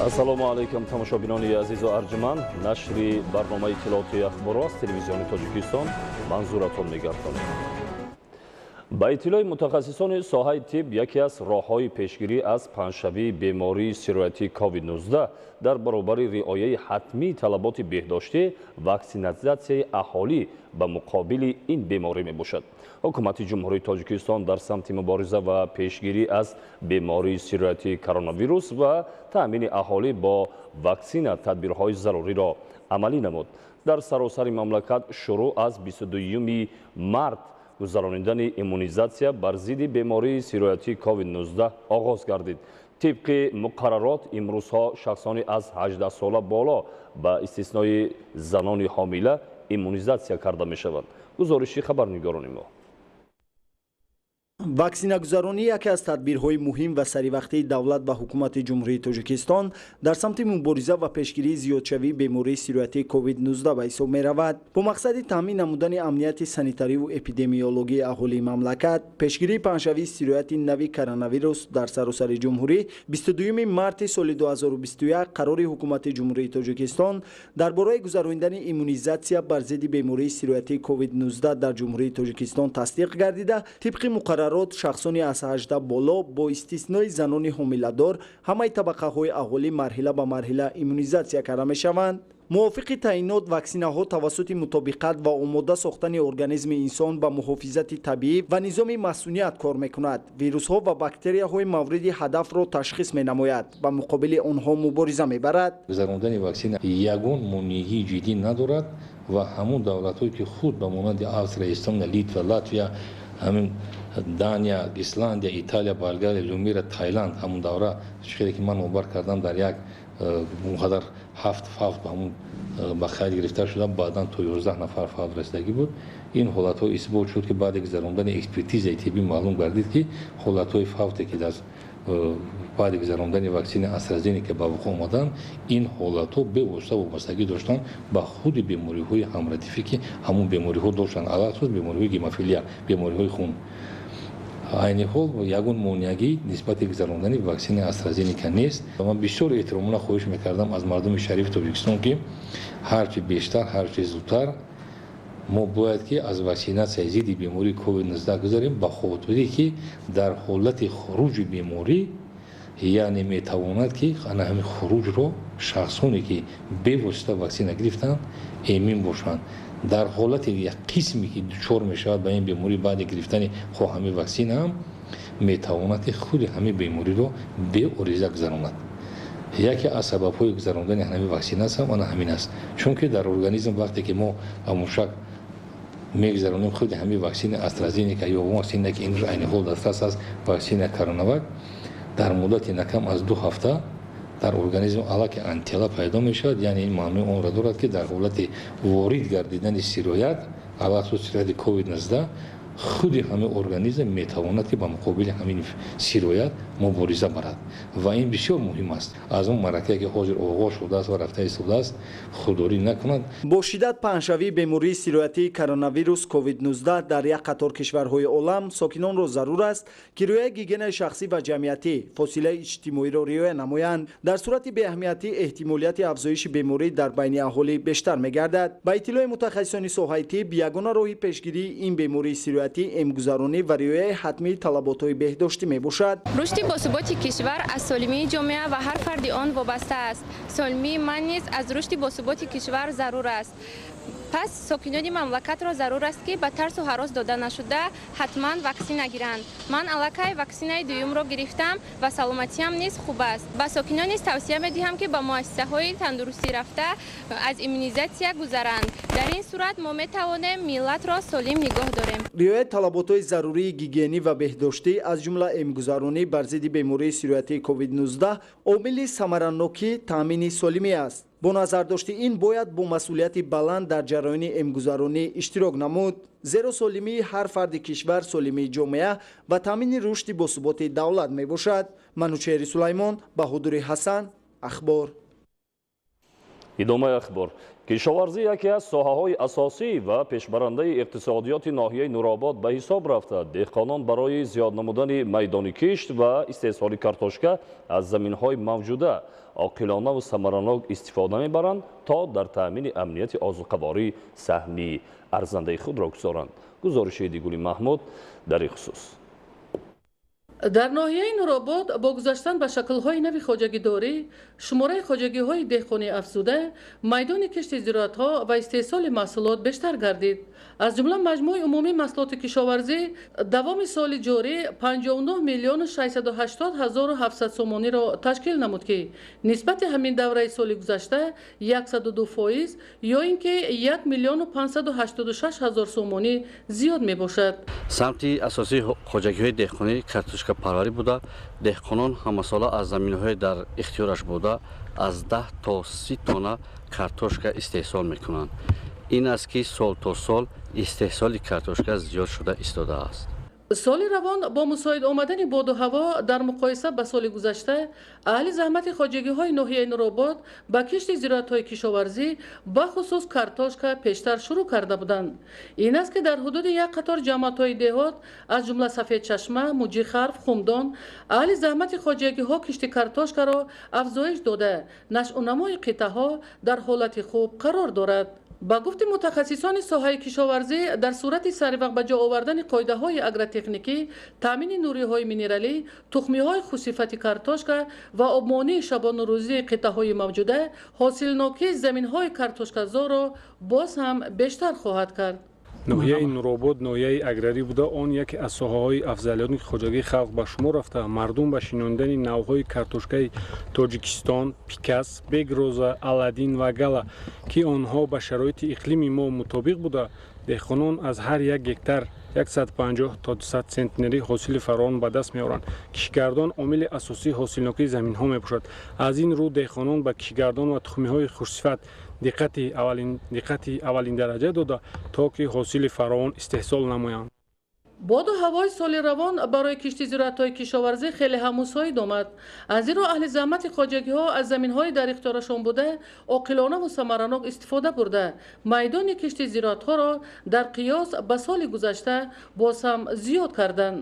ассалому алайкум тамошобинони азизу арҷуманд. Нашри барномаи иттилооти ахборо аз телевизиони Тоҷикистон манзуратон мегардонем. ба иттилои мутахассисони соҳаи тиб, яке аз роҳҳои пешгирӣ аз панҷшавии бемории сироятии COVID-19 дар баробари риояи ҳатмии талаботи беҳдоштӣ ваксинатсияи аҳолӣ ба муқобили ин беморӣ мебошад. ҳукумати ҷумҳурии Тоҷикистон дар самти мубориза ва пешгирӣ аз бемории сироятии коронавирус ва таъмини аҳолӣ бо ваксина тадбирҳои заруриро амалӣ намуд. дар саросари мамлакат шурӯъ аз 22 март гузарониндани иммунизатсия бар зидди бемории сироятии COVID-19 оғоз гардид. тибқи муқаррарот имрӯзҳо шахсони аз 18 сола боло ба истиснои занони ҳомила иммунизатсия карда мешаванд. гузориши хабарнигорони мо. ваксинагузаронӣ яке аз тадбирҳои муҳим ва саривақтии давлат ва ҳукумати ҷумҳурии Тоҷикистон дар самти мубориза ва пешгирии зиёдшавии бемории сироятии COVID-19 ба ҳисоб меравад. бо мақсади таъмин намудани амнияти санитариву эпидемиологии аҳолии мамлакат, пешгирии панҷшавии сирояти нави коронавирус дар саросари ҷумҳурӣ 22 марти соли 2021 қарори ҳукумати ҷумҳурии Тоҷикистон дар бораи гузарондани иммунизатсия бар зидди бемории сироятии COVID-19 дар ҷумҳурии Тоҷикистон тасдиқ гардида, тибқи муқаррарот шахсони аз 18 боло бо истиснои занони ҳомиладор ҳамаи табақаҳои аҳолӣ марҳила ба марҳила иммунизатсия карда мешаванд. мувофиқи таъинот, ваксинаҳо тавассути мутобиқат ва омода сохтани организми инсон ба муҳофизати табиӣ ва низоми масъуният кор мекунад. вирусҳо ва бактерияҳои мавриди ҳадафро ташхис менамояд ва муқобили онҳо мубориза мебарад. гузарондани ваксина ягон монеъии ҷиддӣ надорад ва ҳамон давлатҳое ки худ ба монанди Австрия, Эстония, Литва, Латвия, ҳамин Дания, Исландия, Италия, Болгария, Люмира, Таиланд ҳамон давра чизе ки ман обар кардам дар як муқадар 7 фавт ба ҳамон ба хайр гирифта шуда, баъдан то 11 нафар фавт расидагӣ буд. ин ҳолатҳо исбот шуд ки баъди гузарондани экспертизаи тиббӣ маълум гардид ки ҳолатҳои фавте ки дар баъди гузарондани ваксини AstraZeneca ба вуқӯъ омаданд, ин ҳолатҳо бевосита вобастагӣ доштанд ба худи бемориҳои ҳамратифӣ ки ҳамон бемориҳо доштанд, алахсус бемориҳои гемофилия, бемориҳои хун. айни ҳол ягон монеагӣ нисбати гузарондани ваксини AstraZeneca нест. ман бисёр эҳтиромона хоҳиш мекардам аз мардуми шарифи Тоҷикистон ки ҳарчи бештар, ҳарчи зудтар мо бояд ки аз ваксинатсияи зидди бемории COVID-19 гузарем, ба хотире ки дар ҳолати хуруҷи беморӣ яъне метавонад ки ана ҳамин хуруҷро шахсоне ки бевосита ваксина гирифтанд эмин бошанд. дар ҳолати як қисме ки дучор мешавад ба ин беморӣ баъди гирифтани хоҳ ҳамин ваксина ҳам метавонад ки худи ҳамин бемориро беориза гузаронад. яке аз сабабҳои гузарондани ҳамин ваксинатсия ана ҳамин аст, чунки дар организм вақте ки мо ба мушак мегузаронем худи ҳамин ваксини AstraZeneca ё ваксина ки имрӯз айни ҳол дастрас аст, ваксина коронавак, дар муддати накам аз 2 ҳафта дар организм аллаки антитела пайдо мешавад, яъне ин маънои онро дорад ки дар ҳолати ворид гардидани сироят алахсус сирояти COVID-19 худи ҳамин организм метавонад ки ба муқобили ҳамин сироят мубориза барад ва ин бисёр муҳим аст. аз он маъракае ки ҳозир оғоз шудааст ва рафта истодааст худдорӣ накунад. бо шиддат панҷшавии бемории сироятии коронавирус COVID-19 дар як қатор кишварҳои олам сокинонро зарур аст ки риояи гигиенаи шахсӣ ва ҷамъиятӣ, фосилаи иҷтимоиро риоя намоянд. дар сурати беаҳамиятӣ эҳтимолияти афзоиши беморӣ дар байни аҳолӣ бештар мегардад. ба иттилои мутахассисони соҳаи тиб, ягона роҳи пешгирии ин бемории сироятӣ эмгузаронӣ ва риояи ҳатмии талаботҳои беҳдоштӣ мебошад. рушди босуботи кишвар аз солимии ҷомеа ва ҳар фарди он вобаста аст. солимии ман низ аз рушди босуботи кишвар зарур аст. пас сокинони мамлакатро зарур аст ки ба тарсу ҳарос дода нашуда ҳатман ваксина гиранд. ман аллакай ваксинаи дуюмро гирифтам ва саломатиам низ хуб аст. ба сокинон низ тавсия медиҳам ки ба муассисаҳои тандурустӣ рафта аз иммунизатсия гузаранд. дар ин сурат мо метавонем миллатро солим нигоҳ дорем. риояи талаботҳои зарурии гигиенӣ ва беҳдоштӣ аз ҷумла эмгузаронӣ бар зидди бемории сироятии COVID-19 омили самараноки таъмини солимӣ аст. бо назардошти ин бояд бо масъулияти баланд дар ҷараёни эмгузаронӣ иштирок намуд, зеро солимии ҳар фарди кишвар солимии ҷомеа ва таъмини рушди босуботи давлат мебошад. манучери Сулаймон, Баҳодури Ҳасан, ахбор. идомаи ахбор. кишоварзӣ яке аз соҳаҳои асосӣ ва пешбарандаи иқтисодиёти ноҳияи нуробод ба ҳисоб рафта. деҳқонон барои зиёд намудани майдони кишт ва истеҳсоли картошка аз заминҳои мавҷуда оқилонаву самаранок истифода мебаранд, то дар таъмини амнияти озуқаворӣ саҳми арзандаи худро гузоранд. гузориши Дигули Маҳмуд дар ин хусус. дар ноҳияи нуробод бо гузаштан ба шаклҳои нави хоҷагидорӣ, шумораи хоҷагиҳои деҳқонӣ афзуда, майдони кишти зироатҳо ва истеҳсоли маҳсулот бештар гардид. аз ҷумла маҷмӯи умумии маҳсулоти кишоварзӣ давоми соли ҷорӣ 59 миллион 680 ҳазору 700 сомониро ташкил намуд, ки нисбати ҳамин давраи соли гузашта 102%, ё ин ки 1 миллион 586 ҳазор сомонӣ зиёд мебошад. самти асосии хоҷагиҳои деҳқонӣ картошка парварӣ буда, деҳқонон ҳамасола аз заминҳое дар ихтиёраш буда аз 10 то 30 тонна картошка истеҳсол мекунанд. ин аст ки сол то сол истеҳсоли картошка зиёд шуда истодааст. соли равон бо мусоид омадани боду ҳаво дар муқоиса ба соли гузашта, аҳли заҳмати хоҷагиҳои ноҳияи нуробод ба кишти зироатҳои кишоварзӣ бахусус картошка пештар шурӯъ карда буданд. ин аст ки дар ҳудуди як қатор ҷамъиятҳои деҳот аз ҷумла Сафедчашма, Муҷихарф, Хумдон аҳли заҳмати хоҷагиҳо кишти картошкаро афзоиш дода, нашъунамои қитъаҳо дар ҳолати хуб қарор дорад. ба гуфти мутахассисони соҳаи кишоварзӣ, дар сурати саривақт ба ҷо овардани қоидаҳои агротехникӣ, таъмини нуриҳои минералӣ, тухмиҳои хусифати картошка ва обмонии шабонурӯзии қитъаҳои мавҷуда, ҳосилнокии заминҳои картошказорро боз ҳам бештар хоҳад кард. ноҳияи нуробод ноҳияи аграрӣ буда, он яке аз соҳаҳои афзалиёни хоҷагии халқ ба шумор рафта, мардум ба шинонидани навъҳои картошкаи Тоҷикистон, Пикас, Бегроза, Аладдин ва Гала, ки онҳо ба шароити иқлими мо мутобиқ буда, деҳқонон аз ҳар як гектар 150 то 200 центнери ҳосили фаровон ба даст меоранд. кишгардон омили асосии ҳосилнокии заминҳо мебошад. аз ин рӯ деҳқонон ба кишгардон ва тухмиҳои хушсифат диққати аввалин дараҷа дода, то ки ҳосили фаровон истеҳсол намоянд. боду ҳавои соли равон барои кишти зироатҳои кишоварзӣ хеле ҳам мусоид омад. аз ин рӯ аҳли заҳмати хоҷагиҳо аз заминҳои дар ихтиёрашон буда оқилонаву самаранок истифода бурда, майдони кишти зироатҳоро дар қиёс ба соли гузашта боз ҳам зиёд карданд.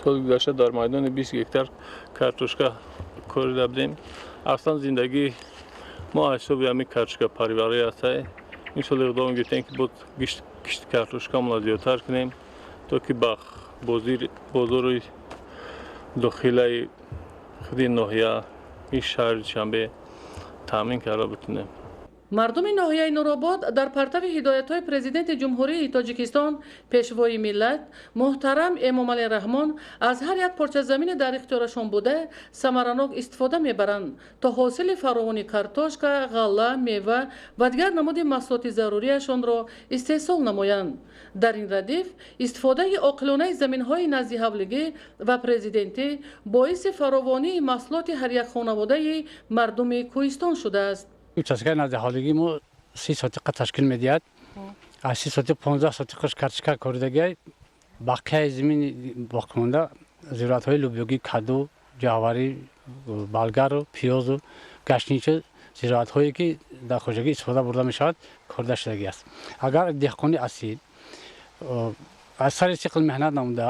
соли гузашта дар майдони 20 гектар картошка корида будем. аслан зиндагӣ мо аз ҳисоби ҳамин картошка парварӣ аст. ин сол иқдом гирифтем ки буд кишти картошкамонро зиёдтар кунем, то ки ба бозори дохилаи худи ноҳия ин шаҳри Душанбе таъмин карда битунем. мардуми ноҳияи нуробод дар партави ҳидоятҳои президенти ҷумҳурии Тоҷикистон, пешвои миллат муҳтарам Эмомалӣ Раҳмон аз ҳар як порча замине дар ихтиёрашон буда самаранок истифода мебаранд, то ҳосили фаровони картошка, ғалла, мева ва дигар намуди маҳсулоти зарурияшонро истеҳсол намоянд. дар ин радиф истифодаи оқилонаи заминҳои назди ҳавлигӣ ва президентӣ боиси фаровонии маҳсулоти ҳар як хонаводаи мардуми кӯҳистон шудааст. участкаи назди ҳавлигӣ мо 30 сотиқа ташкил медиҳад. аз 30 сотиқ 15 сотиқаш картошка коридагӣ, бақияи замини боқимонда зироатҳои лӯбиёгӣ, каду, ҷавҳарӣ, балгару пиёзу гашнича зироатҳое ки дар хоҷагӣ истифода бурда мешавад, корида шудагӣ аст. агар деҳқони асил аз сари сиқл меҳнат намуда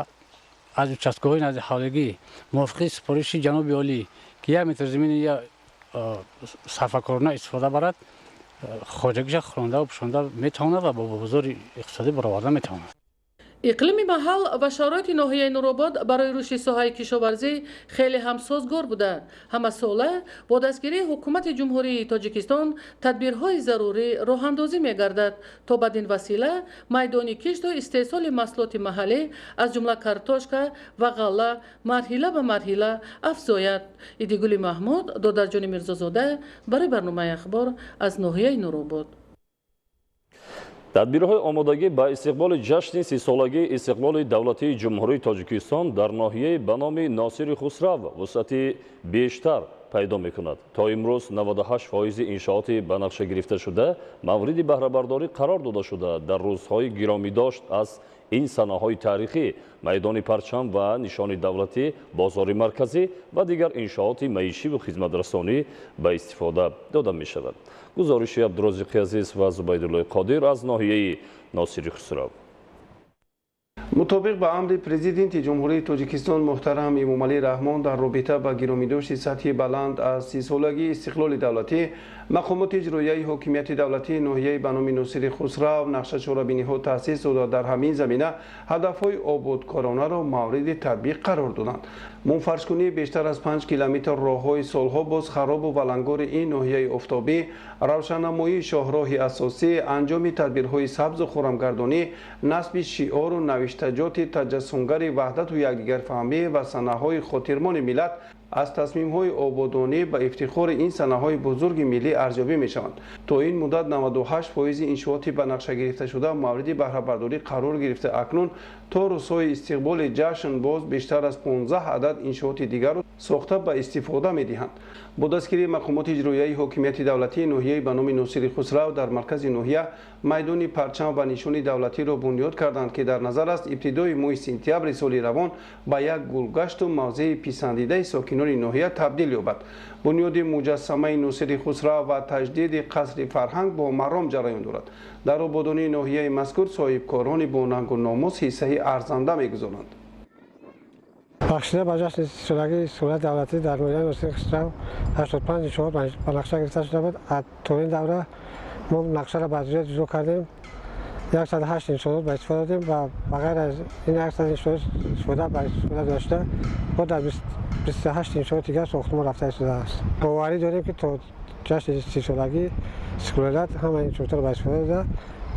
аз участкаҳои назди ҳавлигӣ мувофиқи супориши ҷаноби олӣ ки 1 метр замини я сарфакорона истифода барад, хоҷагиша хӯронда ва пӯшонда метавонад ва бо бозори иқтисодӣ бароварда метавонад. иқлими маҳал ва шароити ноҳияи нуробод барои рушди соҳаи кишоварзӣ хеле ҳам созгор буда. ҳамасола бо дастгирии ҳукумати ҷумҳурии Тоҷикистон тадбирҳои зарурӣ роҳандозӣ мегардад, то бадин васила майдони кишту истеҳсоли маҳсулоти маҳаллӣ аз ҷумла картошка ва ғалла марҳила ба марҳила афзояд. Идигули Маҳмуд, Додарҷони Мирзозода, барои барномаи ахбор аз ноҳияи нуробод. тадбирҳои омодагӣ ба истиқболи ҷашни 30-солагии истиқболи давлатии ҷумҳурии Тоҷикистон дар ноҳияи ба номи Носири Хусрав вусъати бештар пайдо мекунад. То имрӯз 98% иншооти ба нақша гирифта шуда мавриди баҳрабардорӣ қарор дода шуда дар рӯзҳои гиромидошт аз ин санаҳои таърихӣ майдони парчам ва нишони давлатӣ, бозори марказӣ ва дигар иншооти маишиву хизматрасонӣ ба истифода дода мешавад. гузориши Абдурозиқи Азиз ва Зубайдуллои Қодир аз ноҳияи Носири Хусрав. мутобиқ ба амри президенти ҷумҳурии Тоҷикистон муҳтарам Эмомалӣ Раҳмон дар робита ба гиромидошти сатҳи баланд аз 30-солагии истиқлоли давлатӣ, мақомоти иҷроияи ҳокимияти давлатии ноҳияи ба номи Носири Хусрав нақшачорабиниҳо таъсис дода дар ҳамин замина ҳадафҳои ободкоронаро мавриди татбиқ қарор доданд. мунфаршкунии бештар аз 5 километр роҳҳои солҳо боз харобу валангори ин ноҳияи офтобӣ, равшаннамоии шоҳроҳи асосӣ, анҷоми тадбирҳои сабзу хӯрамгардонӣ, насби шиору навиштаҷоти таҷассумгари ваҳдату якдигарфаҳмӣ ва санаҳои хотирмони миллат аз тасмимҳои ободонӣ ба ифтихори ин санаҳои бузурги миллӣ арзёбӣ мешаванд. То ин муддат 98% иншооти ба нақша гирифташуда мавриди баҳрабардорӣ қарор гирифта, акнун то рӯзҳои истиқболи ҷашн боз бештар аз 15 адад иншооти дигарро сохта ба истифода медиҳанд. бо дастгирии мақомоти иҷроияи ҳокимияти давлатии ноҳияи ба номи Носири Хусрав дар маркази ноҳия майдони парчам ва нишони давлатиро бунёд карданд, ки дар назар аст ибтидои моҳи сентябри соли равон ба як гулгашту мавзеи писандидаи сокинони ноҳия табдил ёбад. бунёди муҷассамаи Носири Хусрав ва таҷдиди қасри фарҳанг бо маром ҷараён дорад. дар ободонии ноҳияи мазкур соҳибкорони бо нангу номус ҳиссаи арзанда мегузоранд. бахшида ба ҷашни 30-солагии истиқлоли давлатӣ дар ноҳияи Носири Хусрав 85 иншоот ба нақша гирифта шуда буд. то ин давра мо нақшаро ба аҷзои ҷудо кардем, 108 иншоот ба истифода додем ва ба ғайр аз ин 100 иншоот истифода дошта бо дар 28 иншоот дигар сохтмон рафта истодааст. боварӣ дорем, ки то ҷашни 30-солагии истиқлолият ҳама иншоотро ба истифода дода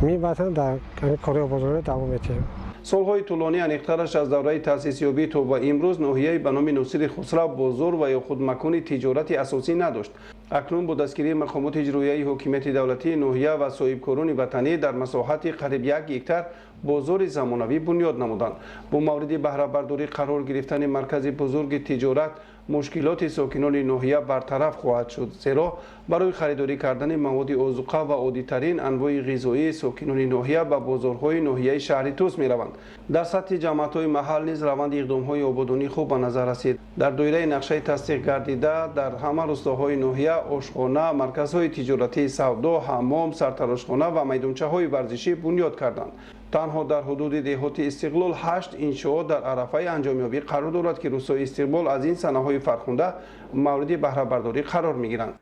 мебатан дар кори ободонӣ давом медиҳем. солҳои тӯлонӣ аниқтараш аз давраи таъсисёбӣ то ба имрӯз ноҳияи ба номи Носири Хусрав бозор ва ё худ макони тиҷорати асосӣ надошт. акнун бо дастгирии мақомоти иҷроияи ҳокимияти давлатии ноҳия ва соҳибкорони ватанӣ дар масоҳати қариб 1 гектар бозори замонавӣ бунёд намуданд. бо мавриди баҳрабардорӣ қарор гирифтани маркази бузурги тиҷорат мушкилоти сокинони ноҳия бартараф хоҳад шуд, зеро барои харидорӣ кардани маводи озуқа ва оддитарин анвои ғизоии сокинони ноҳия ба бозорҳои ноҳияи шаҳри Тус мераванд. дар сатҳи ҷамъиятҳои маҳал низ раванди иқдомҳои ободонӣ хуб ба назар расид. дар доираи нақшаи тасдиқ гардида дар ҳама рӯстаҳои ноҳия ошхона, марказҳои тиҷоратии савдо, ҳаммом, сартарошхона ва майдончаҳои варзишӣ бунёд карданд. танҳо дар ҳудуди деҳоти Истиқлол 8 иншоот дар арафаи анҷомёбӣ қарор дорад, ки рӯзҳои Истиқбол аз ин санаҳои фархунда мавриди баҳрабардорӣ қарор мегиранд.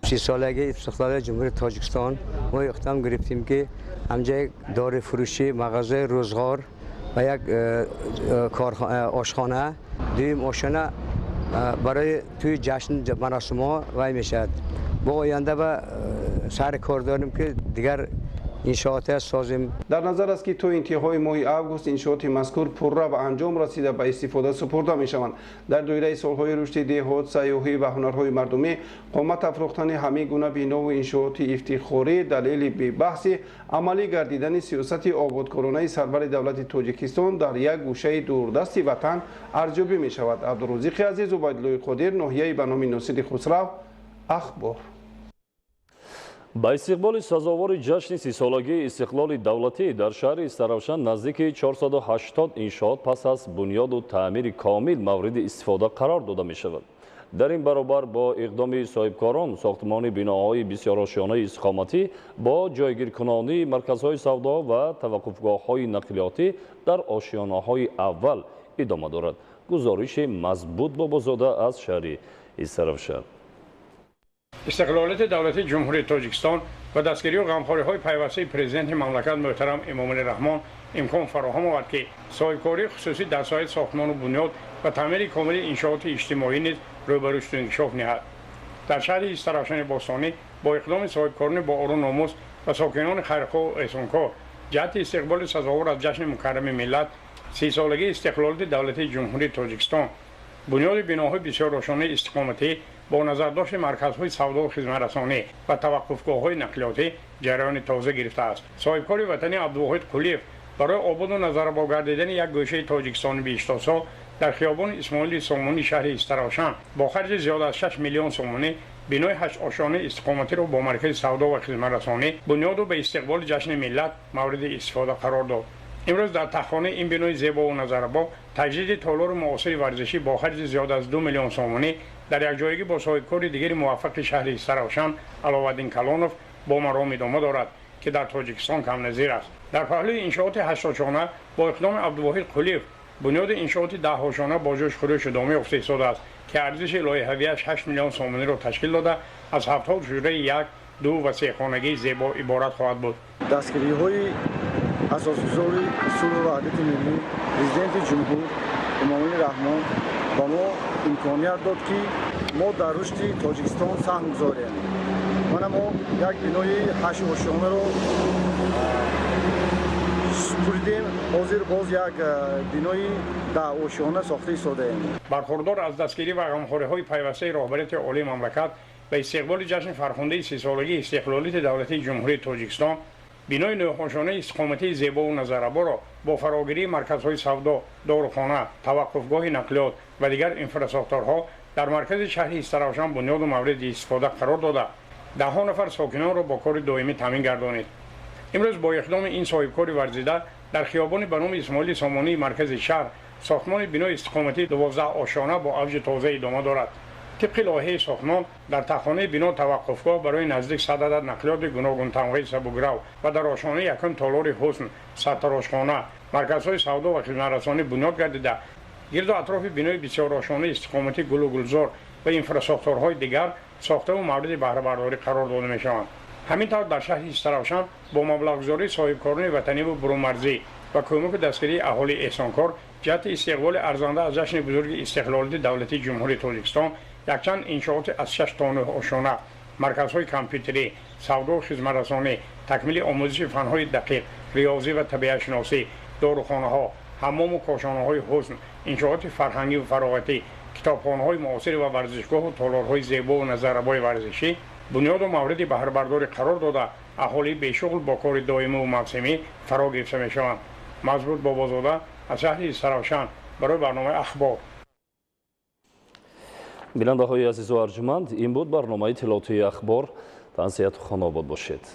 30-солаги истиқлоли ҷумҳурии Тоҷикистон мо иқтидом гирифтем, ки ҳамҷа як дорифурӯшӣ, мағозаи рӯзғор ва як ошхона, дуюм ошхона барои тӯи ҷашн маросимҳо вай мешавад. бо оянда ба сар кор дорем, ки дигар иншооте созем. дар назар аст, ки то интиҳои моҳи август иншооти мазкур пурра ба анҷом расида ба истифода супурда мешаванд. дар доираи солҳои рушди деҳот, сайёҳӣ ва ҳунарҳои мардумӣ, қомат афрохтани ҳамин гуна бинову иншооти ифтихорӣ далели бебаҳси амалӣ гардидани сиёсати ободкоронаи сарвари давлати Тоҷикистон дар як гӯшаи дурдасти ватан арзёбӣ мешавад. Абдурозиқи Азиз, Зубайдуллои Қодир, ноҳияи ба номи Носири Хусрав, ахбор. ба истиқболи сазовори ҷашни 30-солагии истиқлоли давлатӣ дар шаҳри Истаравшан наздики 480 иншоот пас аз бунёду таъмири комил мавриди истифода қарор дода мешавад. дар ин баробар бо иқдоми соҳибкорон сохтмони биноҳои бисёрошёнаи истиқоматӣ бо ҷойгиркунонии марказҳои савдо ва таваққуфгоҳҳои нақлиётӣ дар ошиёнаҳои аввал идома дорад. гузориши Мазбут Бобозода аз шаҳри Истаравшан. استقلالیت دولتی جمهوری تاجیکستان و دستگیری و غمخوری‌های پیوسته پرزیدنت مملکت محترم امامعلی رحمان امکان فراهم آورد که صاحبکاری خصوصی در ساحت ساختمان و بنیاد و تعمیر کامل انشاءات اجتماعی نیز روی رشد و انکشاف نهاد. در شهر استرافشان باستانی با اقدام صاحبکاران با آرون و ناموس و ساکنان خیرخواه و احسانکار جهت استقبال سزاوار از جشن مکرم ملت 30 سالگی استقلالیت دولتی جمهوری تاجیکستان بنیاد بناهای بسیار روشن استقامتی با نظرداشت مرکزهای سودا و خدمترسانی و توقفگاه‌های نقلیاتی جریان تازه گرفته است. صاحبکار وطنی عبدالواحد کلیف برای آباد و نظرآباد گردیدن یک گوشه تاجیکستان بیشتاسا در خیابان اسماعیل سومانی شهر استراشان با خرج زیاد از 6 میلیون سومانی بنای 8 آشیانه استقامتی را با مرکز سودا و خدمت رسانی بنیاد و به استقبال جشن ملت مورد استفاده قرار داد. امروز در تخانه این بنای زیبا و نظرآباد تجدید تالار معاصر ورزشی با خرج زیاد از 2 میلیون سومانی در یک جایگی با صاحبکار دیگر موفق شهر استراشان علاوالدین کلانوف با مرام ادامه دارد که در تاجیکستان کم نظیر است. در پهلوی انشاءات 8 آشیانه با اقدام عبدالواحد قلیف بنیاد انشاءات 10 آشیانه با جوش خروش ادامه یافته شده است که ارزش لایحه‌ایش 8 میلیون سومانی را تشکیل داده از 7 جوره 1، 2 و 3 خانگی زیبا عبارت خواهد بود. دستگیری‌های اساسگذار صلح و وحدت ملی پرزیدنت جمهور امامالله رحمان با ما امکانیت داد که ما در رشد تاجیکستان سهم گذاریم. ما یک بنای 8 آشیانه را سپردیم، حاضر باز یک بنای 10 آشیانه ساخته ایستاده‌ایم. برخوردار از دستگیری و غمخوری‌های پیوسته رهبریت عالی مملکت به استقبال جشن فرخنده 30 سالگی استقلالیت دولتی جمهوری تاجیکستان، بنای نوخوشانه استقامتی زیبا و نظرآباد را با فراگیری مرکزهای سودا، داروخانه، توقفگاه نقلیات و دیگر انفراستراکچورها در مرکز شهر استراشان بنیاد و مورد استفاده قرار داده 10 نفر ساکنان را با کار دائمی تامین گردانید. امروز با اقدام این صاحبکار ورزیده در خیابان به نام اسماعیل سومانی مرکز شهر ساختمان بنای استقامتی 12 آشیانه با اوج تازه ادامه دارد. طبق لایحه ساختمان در تخانه بنا توقفگاه برای نزدیک 100 عدد نقلیات گوناگون تمغه سبوگرو و در آشیانه یکم تالار حسن، سرتراشخانه، مرکزهای سودا و خدمت رسانی بنیاد گردیده گرد و اطراف بنای بسیار آشیانه استقامتی گل و گلزار و انفراستراکچورهای دیگر ساخته و مورد بهره برداری قرار داده می‌شوند. همینطور در شهر استراشان با مبلغ‌گذاری صاحبکاران وطنی و برون‌مرزی و کمک دستگیری اهالی احسانکار جهت استقبال ارزنده از جشن بزرگ استقلالیت دولتی جمهوری تاجیکستان یکچند انشاءات از 6 تا 9 آشیانه، مرکزهای کامپیوتری، سودا و خدمت رسانی، تکمیل آموزش فن‌های دقیق، ریاضی و طبیعت شناسی، داروخانه‌ها، حمام و کاشانه‌های حسن، انشاءات فرهنگی و فراغتی، کتابخانه‌های معاصر و ورزشگاه و تالارهای زیبا و نظرآباد ورزشی بنیاد و مورد بهره برداری قرار داده اهالی بیشغل با کار دائمی و موسمی فرا گرفته می‌شوند. مزبوط بابازاده از شهر استراشان برای برنامه اخبار. بیننده‌های عزیز و ارجمند، این بود برنامه اطلاعاتی اخبار. تنسیت خاناباد باشید.